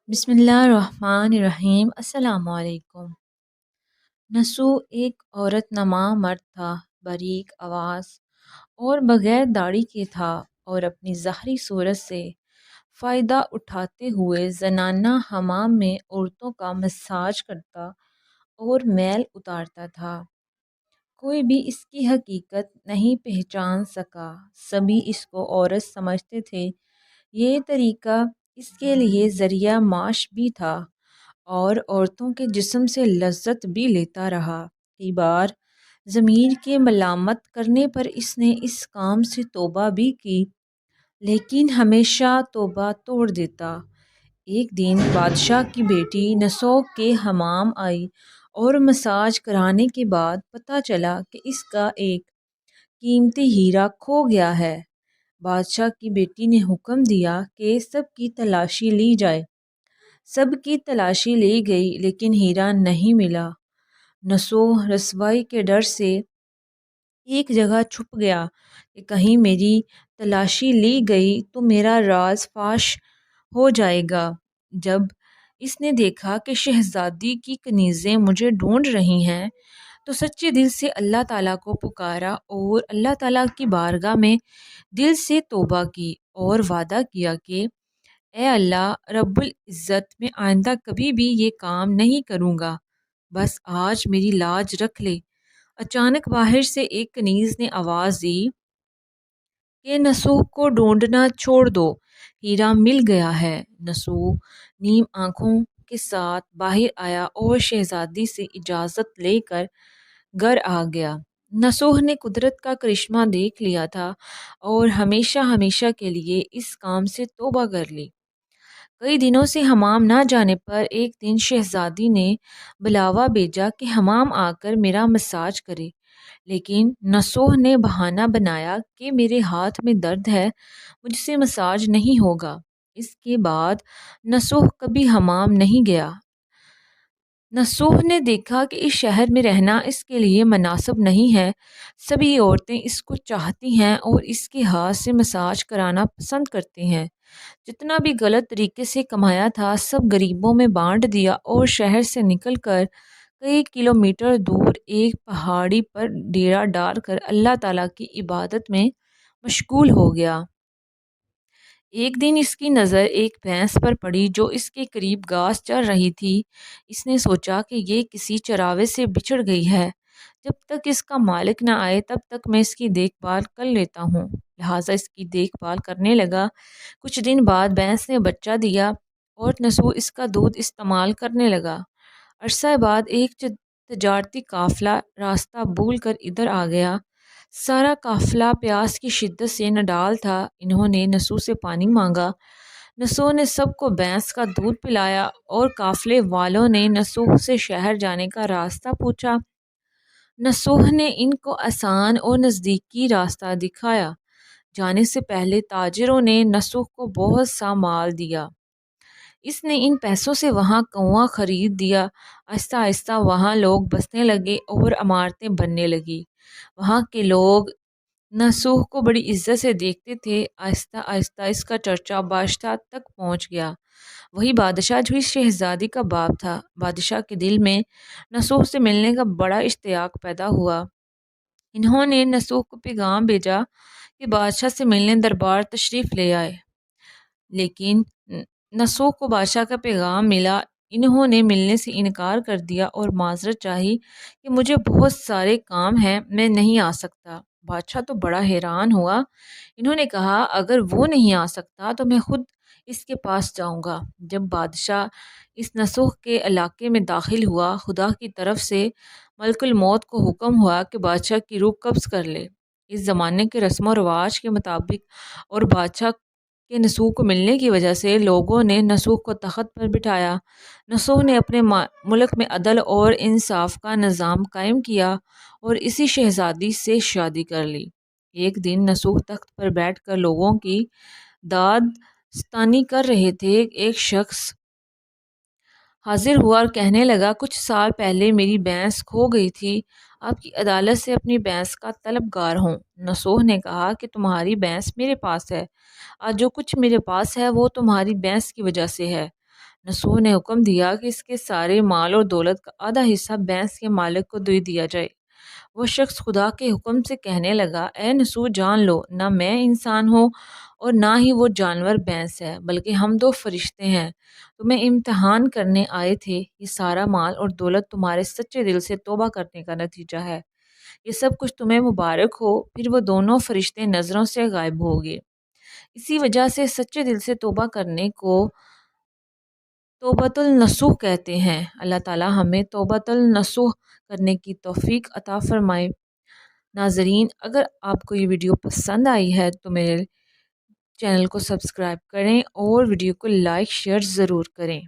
بسم اللہ الرحمن الرحیم۔ السلام علیکم۔ نسو ایک عورت نما مرد تھا، باریک آواز اور بغیر داڑھی کے تھا، اور اپنی ظاہری صورت سے فائدہ اٹھاتے ہوئے زنانہ حمام میں عورتوں کا مساج کرتا اور میل اتارتا تھا۔ کوئی بھی اس کی حقیقت نہیں پہچان سکا، سبھی اس کو عورت سمجھتے تھے۔ یہ طریقہ اس کے لیے ذریعہ معاش بھی تھا اور عورتوں کے جسم سے لذت بھی لیتا رہا۔ کئی بار ضمیر کے ملامت کرنے پر اس نے اس کام سے توبہ بھی کی، لیکن ہمیشہ توبہ توڑ دیتا۔ ایک دن بادشاہ کی بیٹی نسو کے حمام آئی اور مساج کرانے کے بعد پتہ چلا کہ اس کا ایک قیمتی ہیرا کھو گیا ہے۔ بادشاہ کی بیٹی نے حکم دیا کہ سب کی تلاشی لی جائے۔ سب کی تلاشی لی گئی لیکن ہیرا نہیں ملا۔ نسو رسوائی کے ڈر سے ایک جگہ چھپ گیا کہ کہیں میری تلاشی لی گئی تو میرا راز فاش ہو جائے گا۔ جب اس نے دیکھا کہ شہزادی کی کنیزیں مجھے ڈھونڈ رہی ہیں تو سچے دل سے اللہ تعالیٰ کو پکارا اور اللہ تعالیٰ کی بارگاہ میں دل سے توبہ کی اور وعدہ کیا کہ اے اللہ رب العزت، میں آئندہ کبھی بھی یہ کام نہیں کروں گا، بس آج میری لاج رکھ لے۔ اچانک باہر سے ایک کنیز نے آواز دی کہ نسو کو ڈھونڈنا چھوڑ دو، ہیرا مل گیا ہے۔ نسو نیم آنکھوں کے ساتھ باہر آیا اور شہزادی سے اجازت لے کر گھر آ گیا۔ نسوح نے قدرت کا کرشمہ دیکھ لیا تھا اور ہمیشہ ہمیشہ کے لیے اس کام سے توبہ کر لی۔ کئی دنوں سے حمام نہ جانے پر ایک دن شہزادی نے بلاوا بھیجا کہ حمام آ کر میرا مساج کرے، لیکن نسوح نے بہانہ بنایا کہ میرے ہاتھ میں درد ہے، مجھ سے مساج نہیں ہوگا۔ اس کے بعد نسوح کبھی حمام نہیں گیا۔ نسوح نے دیکھا کہ اس شہر میں رہنا اس کے لیے مناسب نہیں ہے۔ سبھی عورتیں اس کو چاہتی ہیں اور اس کے ہاتھ سے مساج کرانا پسند کرتے ہیں۔ جتنا بھی غلط طریقے سے کمایا تھا سب غریبوں میں بانٹ دیا اور شہر سے نکل کر کئی کلومیٹر دور ایک پہاڑی پر ڈیرا ڈال کر اللہ تعالیٰ کی عبادت میں مشغول ہو گیا۔ ایک دن اس کی نظر ایک بھینس پر پڑی جو اس کے قریب گھاس چر رہی تھی۔ اس نے سوچا کہ یہ کسی چراوے سے بچھڑ گئی ہے، جب تک اس کا مالک نہ آئے تب تک میں اس کی دیکھ بھال کر لیتا ہوں، لہٰذا اس کی دیکھ بھال کرنے لگا۔ کچھ دن بعد بھینس نے بچہ دیا اور نسو اس کا دودھ استعمال کرنے لگا۔ عرصہ بعد ایک تجارتی قافلہ راستہ بھول کر ادھر آ گیا۔ سارا قافلہ پیاس کی شدت سے نڈال تھا۔ انہوں نے نسو سے پانی مانگا۔ نسو نے سب کو بھینس کا دودھ پلایا اور قافلے والوں نے نسو سے شہر جانے کا راستہ پوچھا۔ نسوح نے ان کو آسان اور نزدیکی راستہ دکھایا۔ جانے سے پہلے تاجروں نے نسوح کو بہت سا مال دیا۔ اس نے ان پیسوں سے وہاں کنواں خرید دیا۔ آہستہ آہستہ وہاں لوگ بسنے لگے اور عمارتیں بننے لگی۔ وہاں کے لوگ نسوح کو بڑی عزت سے دیکھتے تھے۔ آہستہ آہستہ اس کا چرچا بادشاہ تک پہنچ گیا۔ وہی بادشاہ جو اس شہزادی کا باپ تھا۔ بادشاہ کے دل میں نسوح سے ملنے کا بڑا اشتیاق پیدا ہوا۔ انہوں نے نسوح کو پیغام بھیجا کہ بادشاہ سے ملنے دربار تشریف لے آئے، لیکن نسوح کو بادشاہ کا پیغام ملا۔ انہوں نے ملنے سے انکار کر دیا اور معذرت چاہی کہ مجھے بہت سارے کام ہیں، میں نہیں آ سکتا۔ بادشاہ تو بڑا حیران ہوا۔ انہوں نے کہا اگر وہ نہیں آ سکتا تو میں خود اس کے پاس جاؤں گا۔ جب بادشاہ اس نسوح کے علاقے میں داخل ہوا، خدا کی طرف سے ملک الموت کو حکم ہوا کہ بادشاہ کی روح قبض کر لے۔ اس زمانے کے رسم و رواج کے مطابق اور بادشاہ کے نسوح کو ملنے کی وجہ سے لوگوں نے نسوح کو تخت پر بٹھایا۔ نسوح نے اپنے ملک میں عدل اور انصاف کا نظام قائم کیا اور اسی شہزادی سے شادی کر لی۔ ایک دن نسوح تخت پر بیٹھ کر لوگوں کی داد ستانی کر رہے تھے۔ ایک شخص حاضر ہوا اور کہنے لگا کچھ سال پہلے میری بھینس کھو گئی تھی، آپ کی عدالت سے اپنی بھینس کا طلبگار ہوں۔ نسوح نے کہا کہ تمہاری بھینس میرے پاس ہے، آج جو کچھ میرے پاس ہے وہ تمہاری بھینس کی وجہ سے ہے۔ نسو نے حکم دیا کہ اس کے سارے مال اور دولت کا آدھا حصہ بھینس کے مالک کو دے دیا جائے۔ وہ شخص خدا کے حکم سے کہنے لگا، اے نسو جان لو، نہ میں انسان ہوں اور نہ ہی وہ جانور بھینس ہے، بلکہ ہم دو فرشتے ہیں، تمہیں امتحان کرنے آئے تھے۔ یہ سارا مال اور دولت تمہارے سچے دل سے توبہ کرنے کا نتیجہ ہے۔ یہ سب کچھ تمہیں مبارک ہو۔ پھر وہ دونوں فرشتے نظروں سے غائب ہو گئے۔ اسی وجہ سے سچے دل سے توبہ کرنے کو توبۃ النصوح کہتے ہیں۔ اللہ تعالی ہمیں توبۃ النصوح کرنے کی توفیق عطا فرمائے۔ ناظرین، اگر آپ کو یہ ویڈیو پسند آئی ہے تو میرے چینل کو سبسکرائب کریں اور ویڈیو کو لائک شیئر ضرور کریں۔